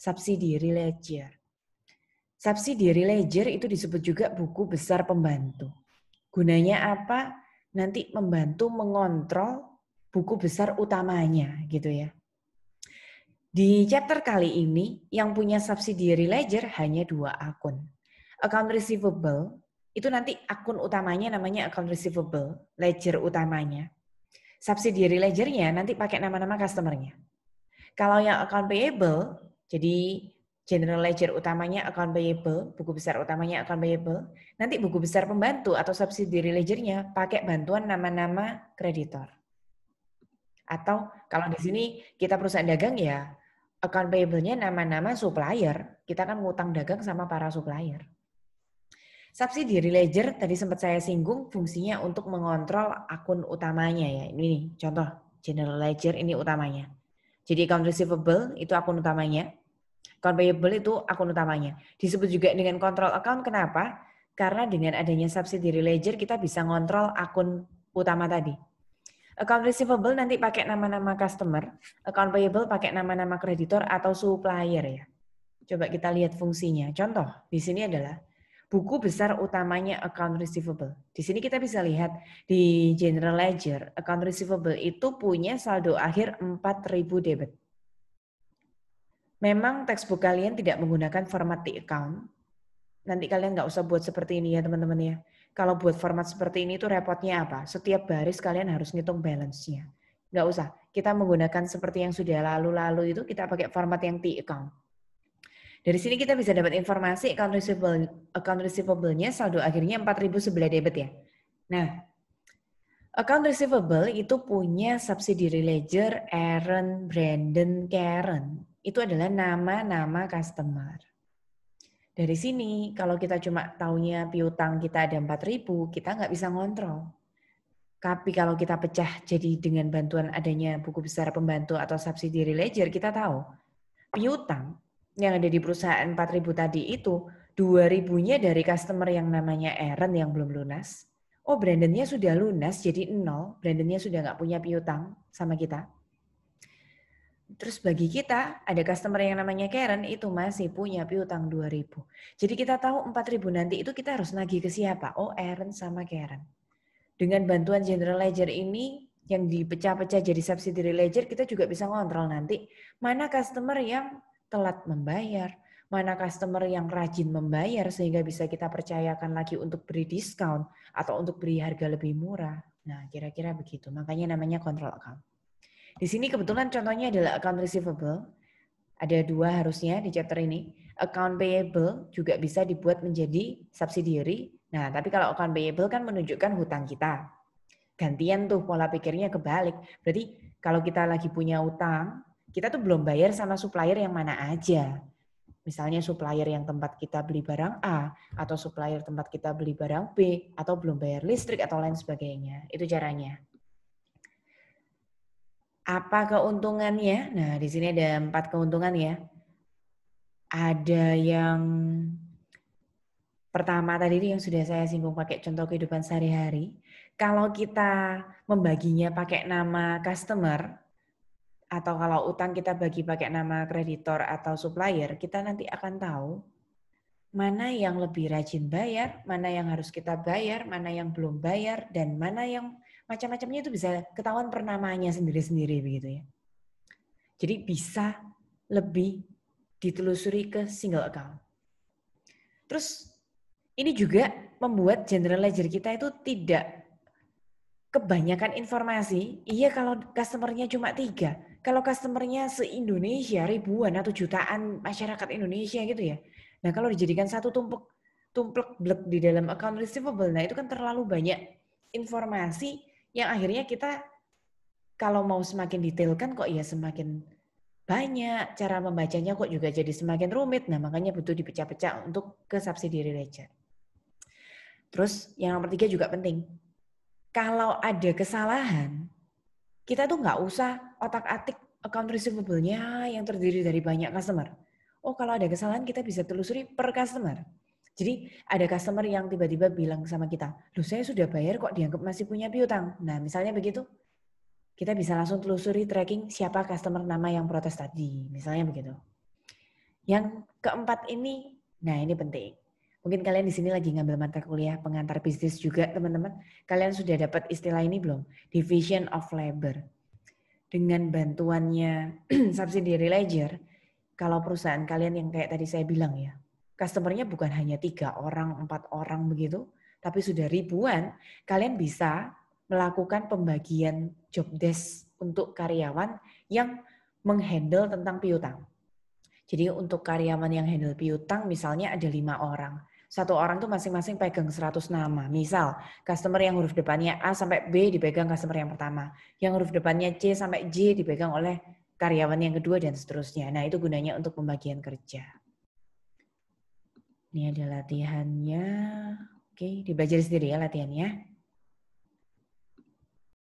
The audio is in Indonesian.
subsidiary ledger. Subsidiary ledger itu disebut juga buku besar pembantu. Gunanya apa? Nanti membantu mengontrol buku besar utamanya gitu ya. Di chapter kali ini yang punya subsidiary ledger hanya 2 akun. Account receivable itu nanti akun utamanya namanya account receivable, ledger utamanya. Subsidiary ledgernya nanti pakai nama-nama customernya. Kalau yang account payable, jadi general ledger utamanya account payable, buku besar utamanya account payable, nanti buku besar pembantu atau subsidiary ledgernya pakai bantuan nama-nama kreditor. Atau kalau di sini kita perusahaan dagang ya, account payable-nya nama-nama supplier, kita kan ngutang dagang sama para supplier. Subsidiary ledger tadi sempat saya singgung fungsinya untuk mengontrol akun utamanya ya. Ini nih, contoh general ledger ini utamanya. Jadi account receivable itu akun utamanya, account payable itu akun utamanya. Disebut juga dengan control account, kenapa? Karena dengan adanya subsidiary ledger kita bisa ngontrol akun utama tadi. Account receivable nanti pakai nama-nama customer, account payable pakai nama-nama kreditor atau supplier ya. Coba kita lihat fungsinya. Contoh di sini adalah buku besar utamanya account receivable. Di sini kita bisa lihat di general ledger, account receivable itu punya saldo akhir 4.000 debit. Memang textbook kalian tidak menggunakan format the account. Nanti kalian nggak usah buat seperti ini ya teman-teman ya. Kalau buat format seperti ini tuh repotnya apa? Setiap baris kalian harus ngitung balance-nya. Nggak usah. Kita menggunakan seperti yang sudah lalu-lalu itu, kita pakai format yang the account. Dari sini kita bisa dapat informasi account receivable-nya saldo akhirnya 4.000 sebelah debit ya. Nah, account receivable itu punya subsidiary ledger Aaron, Brandon, Karen. Itu adalah nama-nama customer. Dari sini kalau kita cuma taunya piutang kita ada 4.000, kita nggak bisa ngontrol. Tapi kalau kita pecah jadi dengan bantuan adanya buku besar pembantu atau subsidiary ledger, kita tahu piutang yang ada di perusahaan 4.000 tadi itu 2.000-nya dari customer yang namanya Aaron yang belum lunas. Oh, Brandonnya sudah lunas jadi 0, Brandonnya sudah nggak punya piutang sama kita. Terus bagi kita ada customer yang namanya Karen itu masih punya piutang 2.000. Jadi kita tahu 4.000 nanti itu kita harus nagih ke siapa? Oh, Aaron sama Karen. Dengan bantuan general ledger ini yang dipecah-pecah jadi subsidiary ledger, kita juga bisa ngontrol nanti mana customer yang telat membayar, mana customer yang rajin membayar sehingga bisa kita percayakan lagi untuk beri diskon atau untuk beri harga lebih murah. Nah, kira-kira begitu. Makanya namanya control account. Di sini kebetulan contohnya adalah account receivable. Ada 2 harusnya di chapter ini. Account payable juga bisa dibuat menjadi subsidiary. Nah, tapi kalau account payable kan menunjukkan hutang kita. Gantian tuh pola pikirnya kebalik. Berarti kalau kita lagi punya utang, kita tuh belum bayar sama supplier yang mana aja. Misalnya supplier yang tempat kita beli barang A, atau supplier tempat kita beli barang B, atau belum bayar listrik atau lain sebagainya. Itu caranya. Apa keuntungannya? Nah, di sini ada 4 keuntungan ya. Ada yang pertama tadi yang sudah saya singgung pakai contoh kehidupan sehari-hari. Kalau kita membaginya pakai nama customer, atau kalau utang kita bagi pakai nama kreditor atau supplier, kita nanti akan tahu mana yang lebih rajin bayar, mana yang harus kita bayar, mana yang belum bayar, dan mana yang macam-macamnya itu bisa ketahuan per namanya sendiri-sendiri begitu ya. Jadi bisa lebih ditelusuri ke single account. Terus ini juga membuat general ledger kita itu tidak kebanyakan informasi. Iya kalau customernya cuma 3. Kalau customernya se-Indonesia ribuan atau jutaan masyarakat Indonesia gitu ya. Nah kalau dijadikan satu tumplek blek di dalam account receivable, nah itu kan terlalu banyak informasi yang akhirnya kita kalau mau semakin detailkan kok ya semakin banyak, cara membacanya kok juga jadi semakin rumit. Nah makanya butuh dipecah-pecah untuk ke subsidiary ledger. Terus yang nomor 3 juga penting. Kalau ada kesalahan, kita tuh nggak usah otak-atik account receivable-nya yang terdiri dari banyak customer. Oh kalau ada kesalahan kita bisa telusuri per customer. Jadi ada customer yang tiba-tiba bilang sama kita, loh saya sudah bayar kok dianggap masih punya piutang. Nah misalnya begitu, kita bisa langsung telusuri tracking siapa customer nama yang protes tadi. Misalnya begitu. Yang keempat ini, nah ini penting. Mungkin kalian di sini lagi ngambil mata kuliah pengantar bisnis juga, teman-teman. Kalian sudah dapat istilah ini belum? Division of labor. Dengan bantuannya subsidiary ledger, kalau perusahaan kalian yang kayak tadi saya bilang ya, customer-nya bukan hanya 3 orang, 4 orang begitu, tapi sudah ribuan, kalian bisa melakukan pembagian job desk untuk karyawan yang menghandle tentang piutang. Jadi untuk karyawan yang handle piutang misalnya ada 5 orang. Satu orang tuh masing-masing pegang 100 nama. Misal customer yang huruf depannya A sampai B dipegang customer yang pertama. Yang huruf depannya C sampai J dipegang oleh karyawan yang kedua dan seterusnya. Nah itu gunanya untuk pembagian kerja. Ini ada latihannya. Oke, dibelajar sendiri ya latihannya.